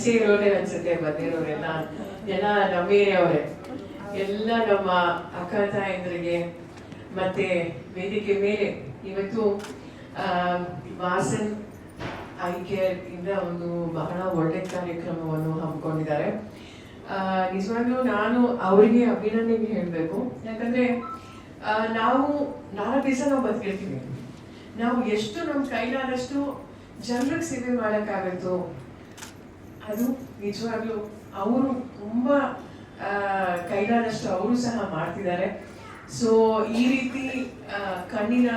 ಪರಿಚಯ ಇರೋರೇ ಅನ್ಸುತ್ತೆ ಬಂದಿರೋರೆಲ್ಲ, ಎಲ್ಲ ನಮ್ಮ ಏರಿಯಾವರೇ, ಎಲ್ಲ ನಮ್ಮ ಅಕ್ಕ ತಾಯಂದ್ರಿಗೆ ಮತ್ತೆ ವೇದಿಕೆ ಮೇಲೆ ಇವತ್ತು ವಾಸನ್ ಐ ಕೇರ್ ಇಂದ ಒಂದು ಬಹಳ ಒಳ್ಳೆ ಕಾರ್ಯಕ್ರಮವನ್ನು ಹಮ್ಮಿಕೊಂಡಿದ್ದಾರೆ. ನಿಜವಾಗ್ಲೂ ನಾನು ಅವರಿಗೆ ಅಭಿನಂದನೆ ಹೇಳಬೇಕು. ಯಾಕಂದ್ರೆ ನಾವು 4 ದಿವಸ ನಾವು ಬದುಕಿರ್ತೀವಿ, ನಾವು ಎಷ್ಟು ನಮ್ಮ ಕೈಲಾದಷ್ಟು ಜನರಿಗೆ ಸೇವೆ ಮಾಡೋಕ್ಕಾಗತ್ತೋ ಅದು ನಿಜವಾಗ್ಲೂ ಅವರು ತುಂಬಾ ಕೈಲಾದಷ್ಟು ಅವರು ಸಹ ಮಾಡ್ತಿದ್ದಾರೆ. ಸೊ ಈ ರೀತಿ ಕಣ್ಣಿನ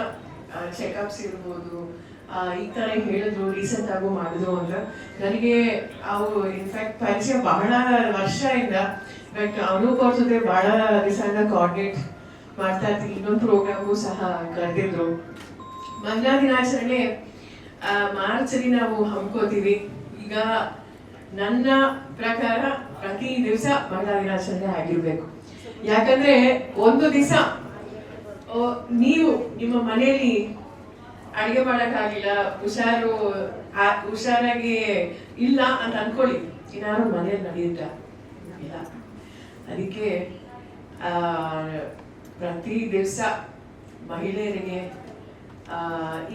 ಚೆಕಪ್ಸ್ ಇರ್ಬೋದು, ಈ ತರ ಹೇಳಿದ್ರು ರೀಸೆಂಟ್ ಆಗು ಮಾಡಿದ್ರು ಅಂತ ನನಗೆ ಅವರು ಇನ್ಫ್ಯಾಕ್ಟ್ ಪರಿಚಯ ಬಹಳ ವರ್ಷದಿಂದ. ಬಟ್ ಅನೂಪ್ ಅವ್ರ ಜೊತೆ ಬಹಳ ದಿವಸದಿಂದ ಕೋಆರ್ಡಿನೇಟ್ ಮಾಡ್ತಾ ಇರ್ತೀವಿ. ಇನ್ನೊಂದು ಪ್ರೋಗ್ರಾಮು ಸಹ ಕರೆದಿದ್ರು. ಮಹಿಳಾ ದಿನಾಚರಣೆ ಮಾರ್ಚಲ್ಲಿ ನಾವು ಹಮ್ಕೋತೀವಿ. ಈಗ ನನ್ನ ಪ್ರಕಾರ ಪ್ರತಿ ದಿವಸ ಮಹಿಳಾ ದಿನಾಚರಣೆ ಆಗಿರ್ಬೇಕು. ಯಾಕಂದ್ರೆ ಒಂದು ದಿವಸ ನೀವು ನಿಮ್ಮ ಮನೆಯಲ್ಲಿ ಅಡಿಗೆ ಮಾಡಕ್ಕಾಗಿಲ್ಲ, ಹುಷಾರಾಗಿ ಇಲ್ಲ ಅಂತ ಅನ್ಕೊಳ್ಳಿ, ಏನಾದ್ರು ಮನೆಯಲ್ಲಿ ನಡೆಯುತ್ತ ಇಲ್ಲ. ಅದಕ್ಕೆ ಪ್ರತಿ ದಿವಸ ಮಹಿಳೆಯರಿಗೆ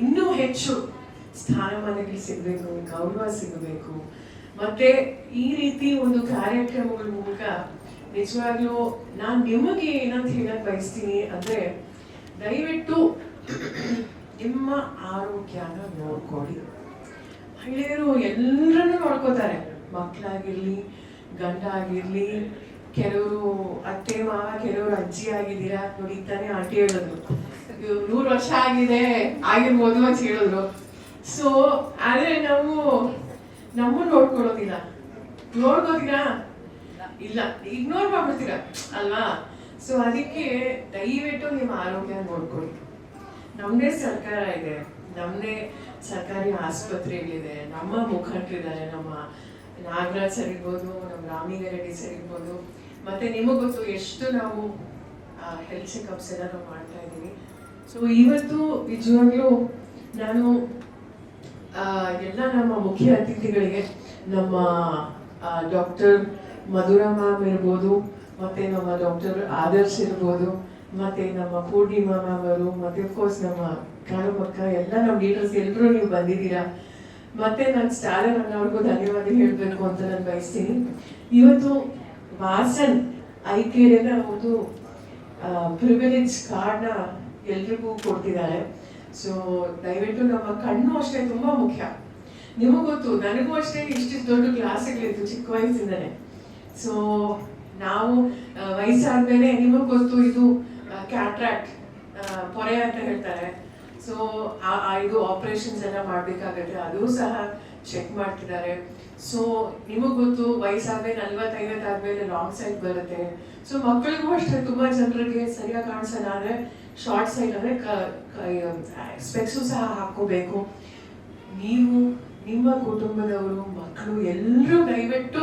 ಇನ್ನೂ ಹೆಚ್ಚು ಸ್ಥಾನಮಾನಗಳು ಸಿಗಬೇಕು, ಗೌರವ ಸಿಗಬೇಕು. ಮತ್ತೆ ಈ ರೀತಿ ಒಂದು ಕಾರ್ಯಕ್ರಮಗಳ ಮೂಲಕ ನಿಜವಾಗ್ಲೂ ನಾನು ನಿಮಗೆ ಏನಂತ ಹೇಳಕ್ ಬಯಸ್ತೀನಿ ಅಂದ್ರೆ, ದಯವಿಟ್ಟು ನಿಮ್ಮ ಆರೋಗ್ಯನ ನೋಡ್ಕೊಳ್ಳಿ. ಮಹಿಳೆಯರು ಎಲ್ಲರನ್ನೂ ನೋಡ್ಕೋತಾರೆ, ಮಕ್ಕಳಾಗಿರ್ಲಿ, ಗಂಡ ಆಗಿರ್ಲಿ, ಕೆಲವರು ಅತ್ತೆ ಮಾವ, ಕೆಲವರು ಅಜ್ಜಿ ಆಗಿದ್ದೀರಾ ನೋಡಿ. ತಾನೇ ಆಂಟಿ ಹೇಳಿದ್ರು 100 ವರ್ಷ ಆಗಿರ್ಬೋದು ಅಂತ ಹೇಳಿದ್ರು. ಸೊ ಆದ್ರೆ ನಾವು ನಮ್ಮನ್ನು ನೋಡ್ಕೊಳ್ಳೋದಿಲ್ಲ, ನೋಡ್ಕೋತೀರಾ ಇಲ್ಲ, ಇಗ್ನೋರ್ ಮಾಡ್ಬಿಡ್ತೀರಾ ಅಲ್ವಾ? ಸೊ ಅದಕ್ಕೆ ದಯವಿಟ್ಟು ನಿಮ್ಮ ಆರೋಗ್ಯ ನೋಡ್ಕೊಳ್ಳಿ. ನಮ್ಮದೇ ಸರ್ಕಾರ ಇದೆ, ನಮ್ಮದೇ ಸರ್ಕಾರಿ ಆಸ್ಪತ್ರೆಗಳಿದೆ, ನಮ್ಮ ಮುಖಂಡರಿದ್ದಾರೆ, ನಮ್ಮ ನಾಗರಾಜ್ ಸರ್ ಇರ್ಬೋದು, ನಮ್ಮ ರಾಮಿಗ ರೆಡ್ಡಿ ಸರ್ ಇರ್ಬೋದು. ಮತ್ತೆ ನಿಮಗೆ ಗೊತ್ತು ಎಷ್ಟು ನಾವು ಹೆಲ್ತ್ ಚೆಕಪ್ಸ್ ಎಲ್ಲ ನಾವು ಮಾಡ್ತಾ ಇದ್ದೀವಿ. ಸೊ ಇವತ್ತು ನಿಜವಾಗ್ಲೂ ನಾನು ಎಲ್ಲ ನಮ್ಮ ಮುಖ್ಯ ಅತಿಥಿಗಳಿಗೆ, ನಮ್ಮ ಡಾಕ್ಟರ್ ಮಧುರಾ ಮ್ಯಾಮ್ ಇರ್ಬೋದು, ಮತ್ತೆ ನಮ್ಮ ಡಾಕ್ಟರ್ ಆದರ್ಶ್ ಇರ್ಬೋದು, ಮತ್ತೆ ನಮ್ಮ ಪೂರ್ಣಿಮಾ ಮ್ಯಾಮ್ ಅವರು, ಮತ್ತೆ ಅಫ್ಕೋರ್ಸ್ ನಮ್ಮ ಕಾಳುಮಕ್ಕ, ಎಲ್ಲ ನಮ್ಮ ಲೀಡರ್ಸ್ ಎಲ್ಲರೂ ನೀವು ಬಂದಿದ್ದೀರಾ. ಮತ್ತೆ ನನ್ನ ಸ್ಟಾಲರ್ ಅನ್ನೋರ್ಗೂ ಧನ್ಯವಾದ ಹೇಳಬೇಕು ಅಂತ ನಾನು ಬಯಸ್ತೀನಿ. ಇವತ್ತು ವಾಸನ್ ಐ ಕೇರ್ ಒಂದು ಪ್ರಿವಿಲೇಜ್ ಕಾರ್ಡ್ನ ಎಲ್ರಿಗೂ ಕೊಡ್ತಿದ್ದಾರೆ. ಸೊ ದಯವಿಟ್ಟು ನಮ್ಮ ಕಣ್ಣು ಅಷ್ಟೇ ತುಂಬಾ ಮುಖ್ಯ. ನಿಮಗೂ ಗೊತ್ತು, ನನಗೂ ಅಷ್ಟೇ ಇಷ್ಟಿಷ್ಟು ದೊಡ್ಡ ಕ್ಲಾಸ್ಗಳಿತ್ತು ಚಿಕ್ಕ ವಯಸ್ಸಿಂದನೇ. ಸೊ ನಾವು ವಯಸ್ಸಾದ್ಮೇಲೆ ನಿಮಗ್ ಗೊತ್ತು ಇದು ಕ್ಯಾಟ್ರಾಕ್ಟ್ ಪೊರೆ ಅಂತ ಹೇಳ್ತಾರೆ. ಸೊ ಇದು ಆಪರೇಷನ್ಸ್ ಎಲ್ಲ ಮಾಡ್ಬೇಕಾಗತ್ತೆ, ಅದು ಸಹ ಚೆಕ್ ಮಾಡ್ತಿದ್ದಾರೆ. ಸೊ ನಿಮಗ್ ಗೊತ್ತು ವಯಸ್ಸಾದ್ಮೇಲೆ 40-50 ಆದ್ಮೇಲೆ ಲಾಂಗ್ ಸೈಟ್ ಬರುತ್ತೆ. ಸೊ ಮಕ್ಕಳಿಗೂ ಅಷ್ಟೇ ತುಂಬಾ ಜನರಿಗೆ ಸರಿಯಾಗಿ ಕಾಣಿಸಲ್ಲ ಅಂದ್ರೆ ಶಾರ್ಟ್ ಸೈಟ್ ಅಂದ್ರೆ ಸ್ಪೆಕ್ಸು ಸಹ ಹಾಕೋಬೇಕು. ನೀವು, ನಿಮ್ಮ ಕುಟುಂಬದವರು, ಮಕ್ಕಳು ಎಲ್ಲರೂ ದಯವಿಟ್ಟು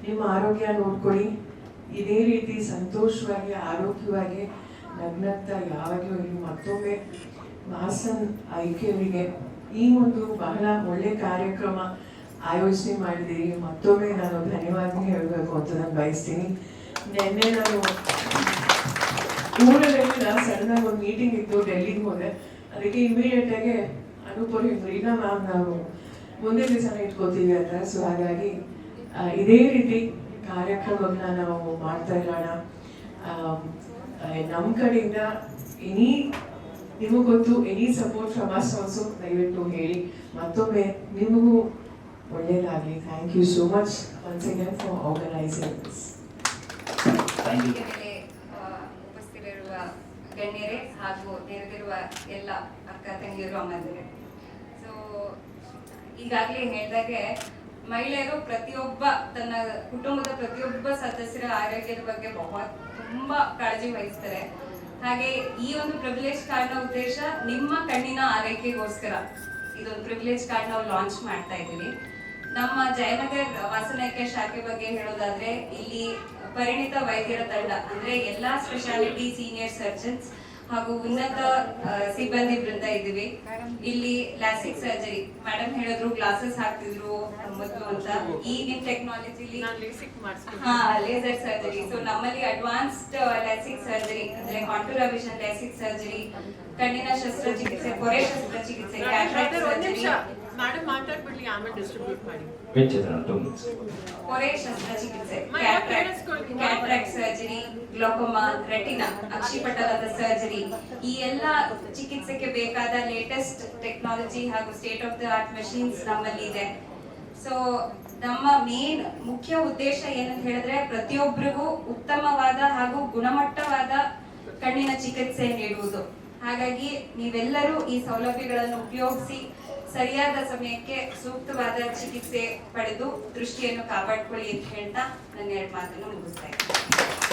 ನಿಮ್ಮ ಆರೋಗ್ಯ ನೋಡ್ಕೊಳ್ಳಿ. ಇದೇ ರೀತಿ ಸಂತೋಷವಾಗಿ ಆರೋಗ್ಯವಾಗಿ ನಗ್ನಗ್ತಾ ಯಾವಾಗಲೂ ಇರಿ. ಮತ್ತೊಮ್ಮೆ ವಾಸನ್ ಐ ಕೇರ್ಗೆ ಈ ಒಂದು ಬಹಳ ಒಳ್ಳೆ ಕಾರ್ಯಕ್ರಮ ಆಯೋಜನೆ ಮಾಡಿದ್ದೀರಿ. ಮತ್ತೊಮ್ಮೆ ನಾನು ಧನ್ಯವಾದ ಹೇಳಬೇಕು ಅಂತ ನಾನು ಬಯಸ್ತೀನಿ. ನಿನ್ನೆ ನಾನು ಊರಲ್ಲಿ ಸಡನ್ ಆಗಿ ಒಂದು ಮೀಟಿಂಗ್ ಇತ್ತು, ಡೆಲ್ಲಿಗೆ ಹೋದೆ. ಅದಕ್ಕೆ ಇಮಿಡಿಯೇಟ್ ಆಗಿ ಅನೂಪ್ ಹೇಳಿದ್ರು, ಇಲ್ಲ ಮ್ಯಾಮ್ ನಾವು ಮುಂದಿನ ದಿವಸ ಇಟ್ಕೋತೀವಿ ಅಂತ. ಸೊ ಹಾಗಾಗಿ ಇದೇ ರೀತಿ ಕಾರ್ಯಕ್ರಮಗಳನ್ನ ನಾವು ಮಾಡ್ತಾ ಇರೋಣ. ನಮ್ಮ ಕಡೆಯಿಂದ ನಿಮಗೂ ಗೊತ್ತು, any support from us also ದಯವಿಟ್ಟು ಹೇಳಿ. ಮತ್ತೊಮ್ಮೆ ನಿಮಗೂ ಒಳ್ಳೆಯದಾಗಲಿ. Thank you so much once again for organising this. ಉಪಸ್ಥಿತರಿರುವ ಗಣ್ಯರೇ ಹಾಗೂ ನೆರೆದಿರುವ ಎಲ್ಲ ಅಕ್ಕ ತಂಗಿಯರು, ಅಮ್ಮಂದಿರೇ, ಸೊ ಈಗಾಗಲೇ ಹೇಳಿದಾಗೆ ಮಹಿಳೆಯರು ಪ್ರತಿಯೊಬ್ಬ ತನ್ನ ಕುಟುಂಬದ ಪ್ರತಿಯೊಬ್ಬ ಸದಸ್ಯರ ಆರೋಗ್ಯದ ಬಗ್ಗೆ ತುಂಬಾ ಕಾಳಜಿ ವಹಿಸ್ತಾರೆ. ಹಾಗೆ ಈ ಒಂದು ಪ್ರಿವಿಲೇಜ್ ಕಾರ್ಡ್ನ ಉದ್ದೇಶ ನಿಮ್ಮ ಕಣ್ಣಿನ ಆರೈಕೆಗೋಸ್ಕರ ಇದೊಂದು ಪ್ರಿವಿಲೇಜ್ ಕಾರ್ಡ್ ನಾವು ಲಾಂಚ್ ಮಾಡ್ತಾ ಇದ್ದೀವಿ. ನಮ್ಮ ಜಯನಗರ್ ವಾಸನೈಕ್ಯ ಶಾಖೆ ಬಗ್ಗೆ ಹೇಳೋದಾದ್ರೆ, ಇಲ್ಲಿ ಪರಿಣಿತ ವೈದ್ಯರ ತಂಡ ಅಂದ್ರೆ ಎಲ್ಲಾ ಸ್ಪೆಷಾಲಿಟಿ ಸೀನಿಯರ್ ಸರ್ಜನ್ಸ್ ಹಾಗೂ ಉನ್ನತ ಸಿಬ್ಬಂದಿ ವೃಂದ ಇದ್ದೀವಿ. ಇಲ್ಲಿ ಲ್ಯಾಸಿಕ್ ಸರ್ಜರಿ ಮೇಡಮ್ ಹೇಳಿದ್ರು ಗ್ಲಾಸಸ್ ಹಾಕ್ತಿದ್ರು ಮೊದಲು ಅಂತ. ಈಗಿನ ಟೆಕ್ನಾಲಜಿಲಿ ಲೇಸರ್ ಸರ್ಜರಿ. ಸೊ ನಮ್ಮಲ್ಲಿ ಅಡ್ವಾನ್ಸ್ಡ್ ಲ್ಯಾಸಿಕ್ ಸರ್ಜರಿ ಅಂದ್ರೆ ಕಾಂಟೂರ್ ವಿಷನ್ ಲ್ಯಾಸಿಕ್ ಸರ್ಜರಿ, ಕಣ್ಣಿನ ಶಸ್ತ್ರಚಿಕಿತ್ಸೆ, ಪೊರೆ ಶಸ್ತ್ರಚಿಕಿತ್ಸೆ, ಕ್ಯಾಟ್ರಾಕ್ಟ್ ಸರ್ಜರಿ, ಮೇಡಮ್ ಮಾತಾಡ್ಬಿಡ್ಲಿ ಆಮೇಲೆ ಡಿಸ್ಟ್ರಿಬ್ಯೂಟ್ ಮಾಡಿ. ಪೊರೆ ಶಸ್ತ್ರಚಿಕಿತ್ಸೆ, ಕ್ಯಾಟ್ರಾಕ್ಟ್ ಸರ್ಜರಿ, ಗ್ಲೋಕೋಮಾ, ರೆಟಿನಾ, ಅಕ್ಷಿಪಟಲದ ಸರ್ಜರಿ, ಈ ಎಲ್ಲ ಚಿಕಿತ್ಸೆಗೆ ಬೇಕಾದ ಲೇಟೆಸ್ಟ್ ಟೆಕ್ನಾಲಜಿ ಹಾಗೂ state of the art machines ನಮ್ಮಲ್ಲಿ ಇದೆ. ಸೊ ನಮ್ಮ ಮೇನ್ ಮುಖ್ಯ ಉದ್ದೇಶ ಏನಂತ ಹೇಳಿದ್ರೆ ಪ್ರತಿಯೊಬ್ಬರಿಗೂ ಉತ್ತಮವಾದ ಹಾಗೂ ಗುಣಮಟ್ಟವಾದ ಕಣ್ಣಿನ ಚಿಕಿತ್ಸೆ ನೀಡುವುದು. ಹಾಗಾಗಿ ನೀವೆಲ್ಲರೂ ಈ ಸೌಲಭ್ಯಗಳನ್ನು ಉಪಯೋಗಿಸಿ ಸರಿಯಾದ ಸಮಯಕ್ಕೆ ಸೂಕ್ತವಾದ ಚಿಕಿತ್ಸೆ ಪಡೆದು ದೃಷ್ಟಿಯನ್ನು ಕಾಪಾಡಿಕೊಳ್ಳಿ ಅಂತ ಹೇಳ್ತಾ ನನ್ನ 2 ಮಾತನ್ನು ಮುಗಿಸ್ತಾ ಇದ್ದೀನಿ.